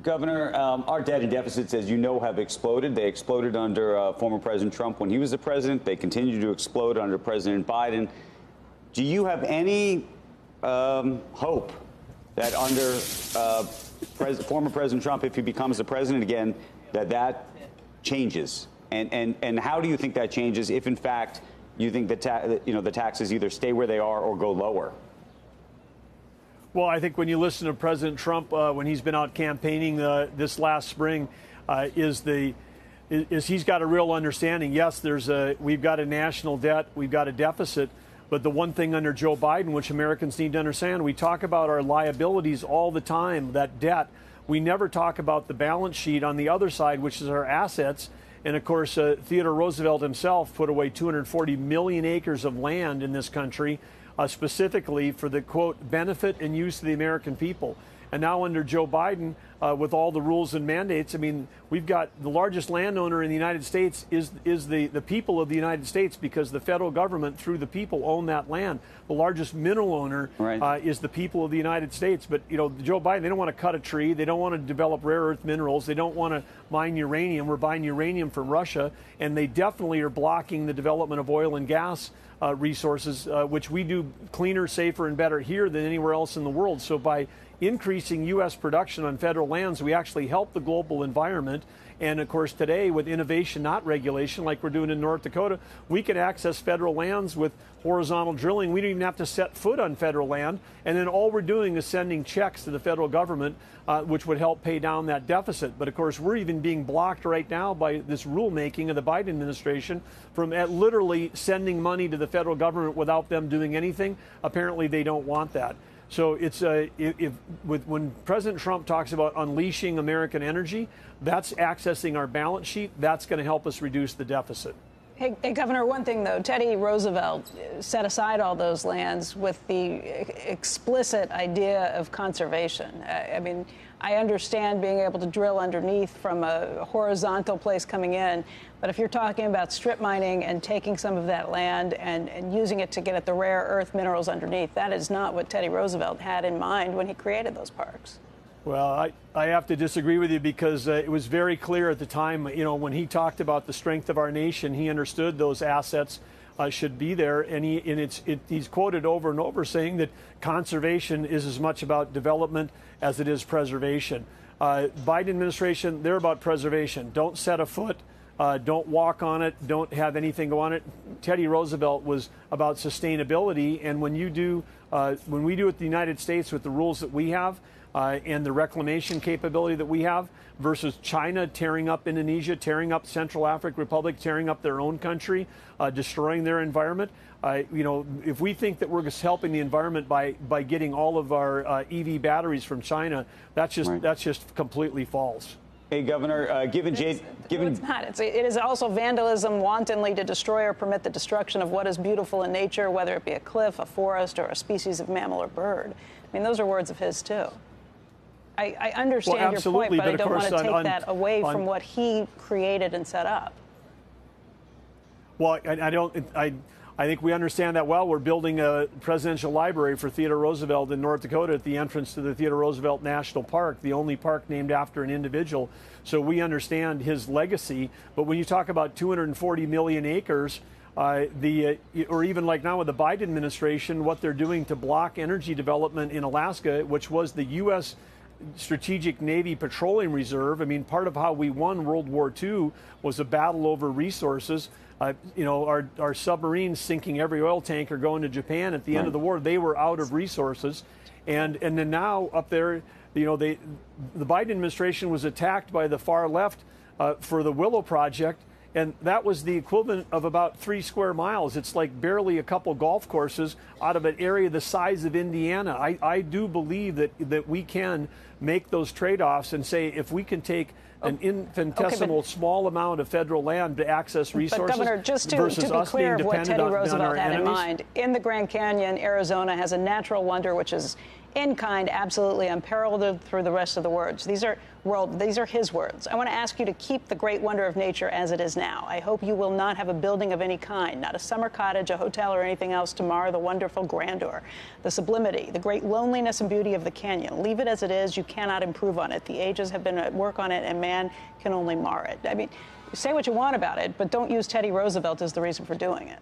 Governor, our debt and deficits, as you know, have exploded. They exploded under former President Trump when he was the president. They continue to explode under President Biden. Do you have any hope that under former President Trump, if he becomes the president again, that changes? And how do you think that changes if, in fact, you think that the taxes either stay where they are or go lower? Well, I think when you listen to President Trump when he's been out campaigning this last spring, is he's got a real understanding. Yes, we've got a national debt, we've got a deficit, but the one thing under Joe Biden, which Americans need to understand, we talk about our liabilities all the time, that debt. We never talk about the balance sheet on the other side, which is our assets. And of course, Theodore Roosevelt himself put away 240 million acres of land in this country, specifically for the, quote, benefit and use of the American people. And now under Joe Biden, with all the rules and mandates, I mean, we've got the largest landowner in the United States is the people of the United States, because the federal government, through the people, own that land. The largest mineral owner is the people of the United States. But, Joe Biden, they don't want to cut a tree. They don't want to develop rare earth minerals. They don't want to mine uranium. We're buying uranium from Russia. And they definitely are blocking the development of oil and gas resources, which we do cleaner, safer, and better here than anywhere else in the world. So by increasing U.S. production on federal lands, we actually help the global environment. And of course, today, with innovation, not regulation, like we're doing in North Dakota, we can access federal lands with horizontal drilling. We don't even have to set foot on federal land. And then all we're doing is sending checks to the federal government, which would help pay down that deficit. But of course, we're even being blocked right now by this rulemaking of the Biden administration from literally sending money to the federal government without them doing anything. Apparently, they don't want that. So it's when President Trump talks about unleashing American energy, that's accessing our balance sheet. That's going to help us reduce the deficit. Hey, Governor, one thing, though. Teddy Roosevelt set aside all those lands with the explicit idea of conservation. I mean, I understand being able to drill underneath from a horizontal place coming in, but if you're talking about strip mining and taking some of that land and using it to get at the rare earth minerals underneath, that is not what Teddy Roosevelt had in mind when he created those parks. Well, I have to disagree with you, because it was very clear at the time, when he talked about the strength of our nation, he understood those assets should be there. And he's quoted over and over saying that conservation is as much about development as it is preservation. Biden administration, they're about preservation. Don't set a foot. Don't walk on it. Don't have anything go on it. Teddy Roosevelt was about sustainability. And when we do it in the United States with the rules that we have, and the reclamation capability that we have, versus China tearing up Indonesia, tearing up Central African Republic, tearing up their own country, destroying their environment. If we think that we're just helping the environment by getting all of our EV batteries from China, that's just completely false. Hey, Governor, it's not. It is also vandalism wantonly to destroy or permit the destruction of what is beautiful in nature, whether it be a cliff, a forest, or a species of mammal or bird. I mean, those are words of his, too. I understand your point, but I don't want to take that away from what he created and set up. Well, I think we understand that well. We're building a presidential library for Theodore Roosevelt in North Dakota at the entrance to the Theodore Roosevelt National Park, the only park named after an individual. So we understand his legacy. But when you talk about 240 million acres, or even like now with the Biden administration, what they're doing to block energy development in Alaska, which was the U.S. Strategic Navy Petroleum Reserve. I mean, part of how we won World War II was a battle over resources. Our submarines sinking every oil tanker going to Japan at the end of the war, they were out of resources. And then now up there, the Biden administration was attacked by the far left for the Willow Project. And that was the equivalent of about 3 square miles. It's like barely a couple golf courses out of an area the size of Indiana. I do believe that we can make those trade-offs and say, if we can take an infinitesimal small amount of federal land to access resources, but Governor, just to be clear of what Teddy Roosevelt had in mind, in the Grand Canyon, Arizona has a natural wonder which is In kind, absolutely unparalleled through the rest of the words. These are his words. I want to ask you to keep the great wonder of nature as it is now. I hope you will not have a building of any kind, not a summer cottage, a hotel, or anything else to mar the wonderful grandeur, the sublimity, the great loneliness and beauty of the canyon. Leave it as it is. You cannot improve on it. The ages have been at work on it, and man can only mar it. I mean, say what you want about it, but don't use Teddy Roosevelt as the reason for doing it.